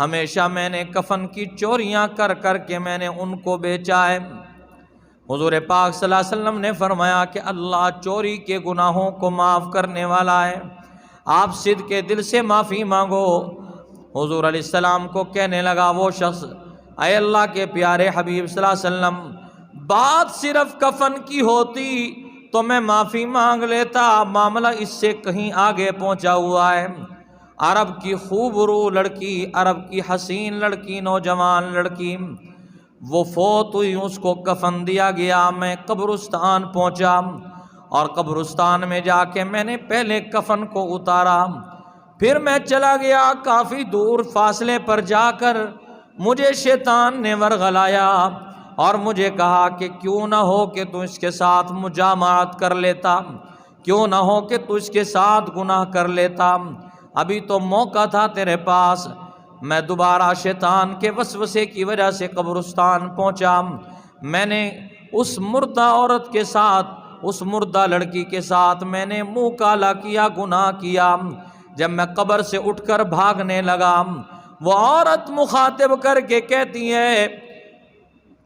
ہمیشہ میں نے کفن کی چوریاں کر کر کے میں نے ان کو بیچا ہے۔ حضور پاک صلی اللہ علیہ وسلم نے فرمایا کہ اللہ چوری کے گناہوں کو معاف کرنے والا ہے، آپ صدق کے دل سے معافی مانگو۔ حضور علیہ السلام کو کہنے لگا وہ شخص، اے اللہ کے پیارے حبیب صلی اللہ علیہ وسلم، بات صرف کفن کی ہوتی تو میں معافی مانگ لیتا، معاملہ اس سے کہیں آگے پہنچا ہوا ہے۔ عرب کی خوب رو لڑکی، عرب کی حسین لڑکی، نوجوان لڑکی، وہ فوت ہوئی، اس کو کفن دیا گیا، میں قبرستان پہنچا اور قبرستان میں جا کے میں نے پہلے کفن کو اتارا، پھر میں چلا گیا کافی دور فاصلے پر جا کر مجھے شیطان نے ورغلایا اور مجھے کہا کہ کیوں نہ ہو کہ تو اس کے ساتھ مجامعت کر لیتا، کیوں نہ ہو کہ تو اس کے ساتھ گناہ کر لیتا، ابھی تو موقع تھا تیرے پاس۔ میں دوبارہ شیطان کے وسوسے کی وجہ سے قبرستان پہنچا، میں نے اس مردہ عورت کے ساتھ، اس مردہ لڑکی کے ساتھ میں نے منہ کالا کیا، گناہ کیا۔ جب میں قبر سے اٹھ کر بھاگنے لگا، وہ عورت مخاطب کر کے کہتی ہے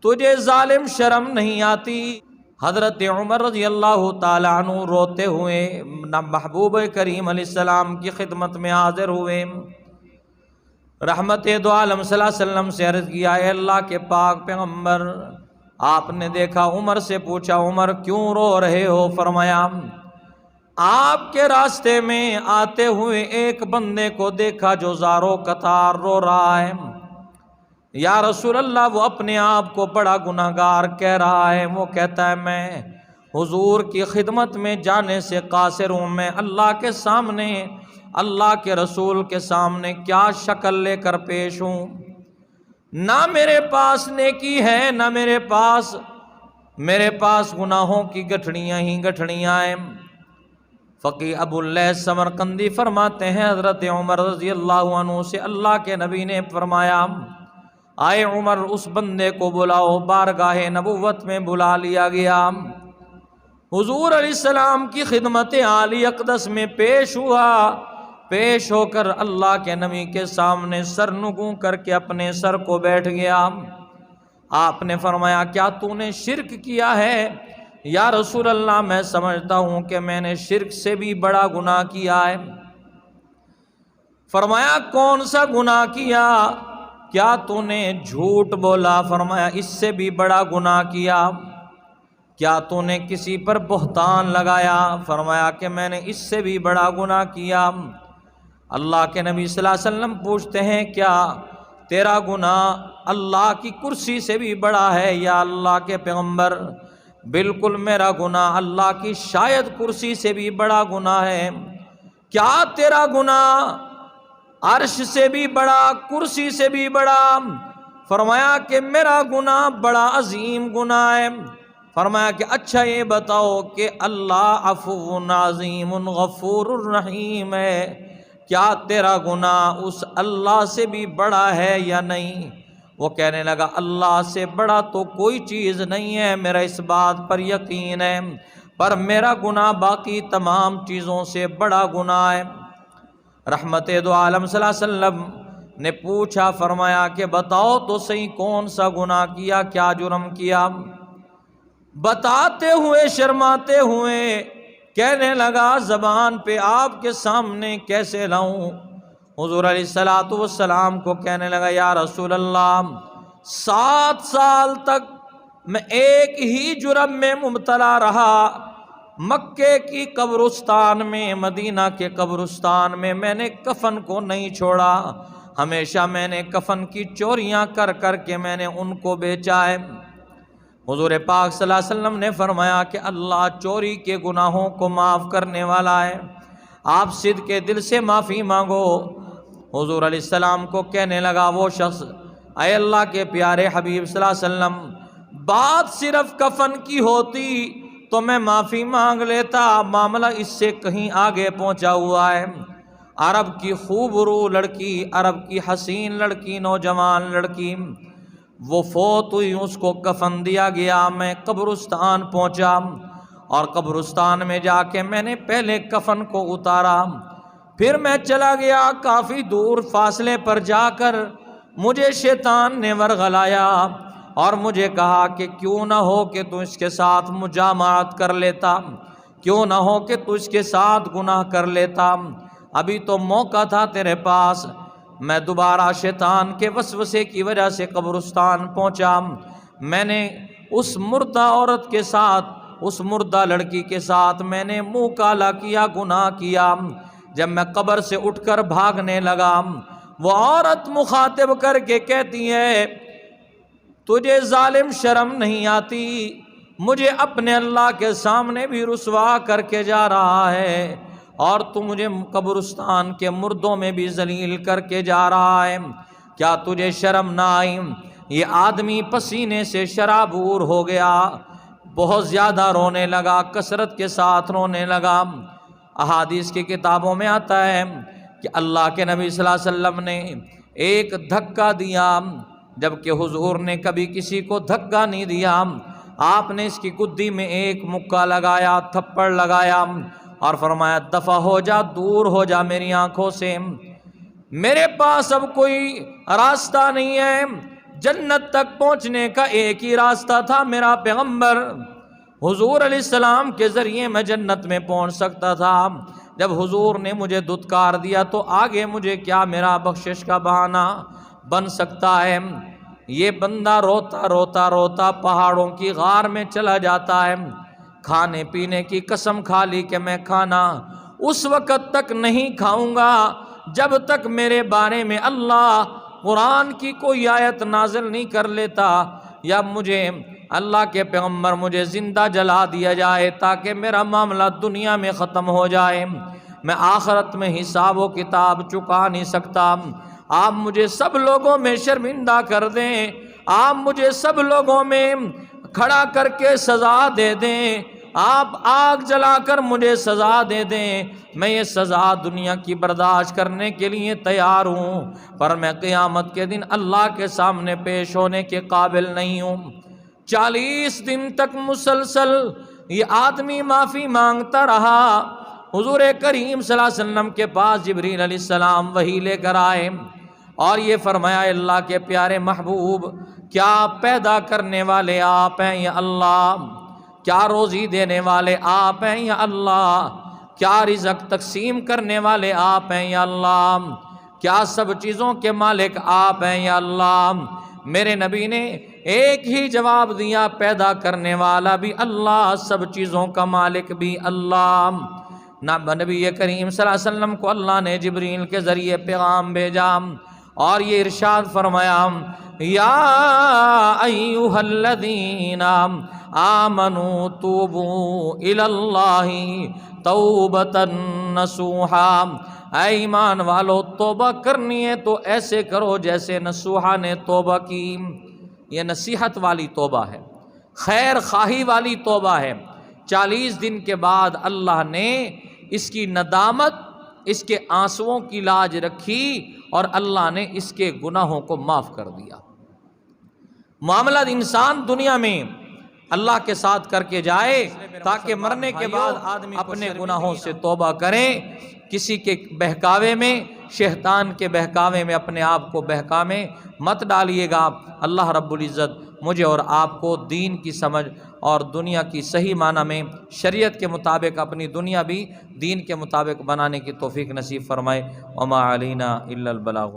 تجھے ظالم شرم نہیں آتی؟ حضرت عمر رضی اللہ تعالیٰ عنہ روتے ہوئے محبوب کریم علیہ السلام کی خدمت میں حاضر ہوئے، رحمت دو عالم صلی اللہ علیہ وسلم سے عرض کیا، اے اللہ کے پاک پیغمبر، آپ نے دیکھا، عمر سے پوچھا عمر کیوں رو رہے ہو؟ فرمایا آپ کے راستے میں آتے ہوئے ایک بندے کو دیکھا جو زاروں قطار رو رہا ہے، یا رسول اللہ وہ اپنے آپ کو بڑا گناہگار کہہ رہا ہے، وہ کہتا ہے میں حضور کی خدمت میں جانے سے قاصر ہوں، میں اللہ کے سامنے، اللہ کے رسول کے سامنے کیا شکل لے کر پیش ہوں، نہ میرے پاس نیکی ہے، نہ میرے پاس گناہوں کی گٹھڑیاں ہی گٹھڑیاں ہیں۔ فقیہ ابو اللیث سمرقندی فرماتے ہیں حضرت عمر رضی اللہ عنہ سے اللہ کے نبی نے فرمایا آئے عمر اس بندے کو بلاؤ، بارگاہ نبوت میں بلا لیا گیا، حضور علیہ السلام کی خدمت عالی اقدس میں پیش ہوا، پیش ہو کر اللہ کے نبی کے سامنے سر نگوں کر کے اپنے سر کو بیٹھ گیا۔ آپ نے فرمایا کیا تو نے شرک کیا ہے؟ یا رسول اللہ میں سمجھتا ہوں کہ میں نے شرک سے بھی بڑا گناہ کیا ہے۔ فرمایا کون سا گناہ کیا؟ کیا تو نے جھوٹ بولا؟ فرمایا اس سے بھی بڑا گناہ کیا۔ کیا تو نے کسی پر بہتان لگایا؟ فرمایا کہ میں نے اس سے بھی بڑا گناہ کیا۔ اللہ کے نبی صلی اللہ علیہ وسلم پوچھتے ہیں کیا تیرا گناہ اللہ کی کرسی سے بھی بڑا ہے؟ یا اللہ کے پیغمبر بالکل میرا گناہ اللہ کی شاید کرسی سے بھی بڑا گناہ ہے۔ کیا تیرا گناہ عرش سے بھی بڑا، کرسی سے بھی بڑا؟ فرمایا کہ میرا گناہ بڑا عظیم گناہ ہے۔ فرمایا کہ اچھا یہ بتاؤ کہ اللہ عفو عظیم غفور الرحیم ہے، کیا تیرا گناہ اس اللہ سے بھی بڑا ہے یا نہیں؟ وہ کہنے لگا اللہ سے بڑا تو کوئی چیز نہیں ہے، میرا اس بات پر یقین ہے، پر میرا گناہ باقی تمام چیزوں سے بڑا گناہ ہے۔ رحمت دو عالم صلی اللہ علیہ وسلم نے پوچھا، فرمایا کہ بتاؤ تو صحیح کون سا گناہ کیا، کیا جرم کیا؟ بتاتے ہوئے شرماتے ہوئے کہنے لگا زبان پہ آپ کے سامنے کیسے لاؤں؟ حضور علیہ الصلوۃ والسلام کو کہنے لگا یا رسول اللہ 7 سال تک میں ایک ہی جرم میں مبتلا رہا، مکے کی قبرستان میں، مدینہ کے قبرستان میں نے کفن کو نہیں چھوڑا، ہمیشہ میں نے کفن کی چوریاں کر کر کے میں نے ان کو بیچا ہے۔ حضور پاک صلی اللہ علیہ وسلم نے فرمایا کہ اللہ چوری کے گناہوں کو معاف کرنے والا ہے، آپ صدق کے دل سے معافی مانگو۔ حضور علیہ السلام کو کہنے لگا وہ شخص، اے اللہ کے پیارے حبیب صلی اللہ علیہ وسلم، بات صرف کفن کی ہوتی تو میں معافی مانگ لیتا، معاملہ اس سے کہیں آگے پہنچا ہوا ہے۔ عرب کی خوب رو لڑکی، عرب کی حسین لڑکی، نوجوان لڑکی، وہ فوت ہوئی، اس کو کفن دیا گیا، میں قبرستان پہنچا اور قبرستان میں جا کے میں نے پہلے کفن کو اتارا، پھر میں چلا گیا کافی دور فاصلے پر جا کر مجھے شیطان نے ورغلایا اور مجھے کہا کہ کیوں نہ ہو کہ تو اس کے ساتھ مجامعت کر لیتا، کیوں نہ ہو کہ تو اس کے ساتھ گناہ کر لیتا، ابھی تو موقع تھا تیرے پاس۔ میں دوبارہ شیطان کے وسوسے کی وجہ سے قبرستان پہنچا۔ میں نے اس مردہ عورت کے ساتھ، اس مردہ لڑکی کے ساتھ میں نے منہ کالا کیا، گناہ کیا۔ جب میں قبر سے اٹھ کر بھاگنے لگا، وہ عورت مخاطب کر کے کہتی ہے تجھے ظالم شرم نہیں آتی؟ مجھے اپنے اللہ کے سامنے بھی رسوا کر کے جا رہا ہے اور تو مجھے قبرستان کے مردوں میں بھی ذلیل کر کے جا رہا ہے، کیا تجھے شرم نہ آئی؟ یہ آدمی پسینے سے شرابور ہو گیا، بہت زیادہ رونے لگا، کثرت کے ساتھ رونے لگا۔ احادیث کی کتابوں میں آتا ہے کہ اللہ کے نبی صلی اللہ علیہ وسلم نے ایک دھکا دیا، جبکہ حضور نے کبھی کسی کو دھکا نہیں دیا۔ آپ نے اس کی گدی میں ایک مکہ لگایا، تھپڑ لگایا اور فرمایا دفع ہو جا، دور ہو جا میری آنکھوں سے، میرے پاس اب کوئی راستہ نہیں ہے، جنت تک پہنچنے کا ایک ہی راستہ تھا، میرا پیغمبر حضور علیہ السلام کے ذریعے میں جنت میں پہنچ سکتا تھا۔ جب حضور نے مجھے دھتکار دیا تو آگے مجھے کیا میرا بخشش کا بہانہ بن سکتا ہے؟ یہ بندہ روتا روتا روتا پہاڑوں کی غار میں چلا جاتا ہے۔ کھانے پینے کی قسم کھا لی کہ میں کھانا اس وقت تک نہیں کھاؤں گا جب تک میرے بارے میں اللہ قرآن کی کوئی آیت نازل نہیں کر لیتا، یا مجھے اللہ کے پیغمبر مجھے زندہ جلا دیا جائے تاکہ میرا معاملہ دنیا میں ختم ہو جائے، میں آخرت میں حساب و کتاب چکا نہیں سکتا۔ آپ مجھے سب لوگوں میں شرمندہ کر دیں، آپ مجھے سب لوگوں میں کھڑا کر کے سزا دے دیں، آپ آگ جلا کر مجھے سزا دے دیں، میں یہ سزا دنیا کی برداشت کرنے کے لیے تیار ہوں، پر میں قیامت کے دن اللہ کے سامنے پیش ہونے کے قابل نہیں ہوں۔ 40 دن تک مسلسل یہ آدمی معافی مانگتا رہا۔ حضور کریم صلی اللہ علیہ وسلم کے پاس جبریل علیہ السلام وحی لے کر آئے اور یہ فرمایا اللہ کے پیارے محبوب، کیا پیدا کرنے والے آپ ہیں یا اللہ؟ کیا روزی دینے والے آپ ہیں یا اللہ؟ کیا رزق تقسیم کرنے والے آپ ہیں یا اللہ؟ کیا سب چیزوں کے مالک آپ ہیں یا اللہ؟ میرے نبی نے ایک ہی جواب دیا، پیدا کرنے والا بھی اللہ، سب چیزوں کا مالک بھی اللہ۔ نبی کریم صلی اللہ علیہ وسلم کو اللہ نے جبریل کے ذریعے پیغام بھیجا اور یہ ارشاد فرمایا یا ایھا الذین آمنوا توبوا الی اللہ توبۃ نصوحا، اے ایمان والو توبہ کرنی ہے تو ایسے کرو جیسے نصوحہ نے توبہ کی۔ یہ نصیحت والی توبہ ہے، خیر خواہی والی توبہ ہے۔ 40 دن کے بعد اللہ نے اس کی ندامت، اس کے آنسوؤں کی لاج رکھی اور اللہ نے اس کے گناہوں کو معاف کر دیا۔ معاملہ انسان دنیا میں اللہ کے ساتھ کر کے جائے تاکہ مرنے کے بعد آدمی اپنے گناہوں سے توبہ کرے، کسی کے بہکاوے میں، شیطان کے بہکاوے میں اپنے آپ کو بہکامے مت ڈالیے گا۔ اللہ رب العزت مجھے اور آپ کو دین کی سمجھ اور دنیا کی صحیح معنی میں شریعت کے مطابق اپنی دنیا بھی دین کے مطابق بنانے کی توفیق نصیب فرمائے۔ وما علینا الا البلاغ۔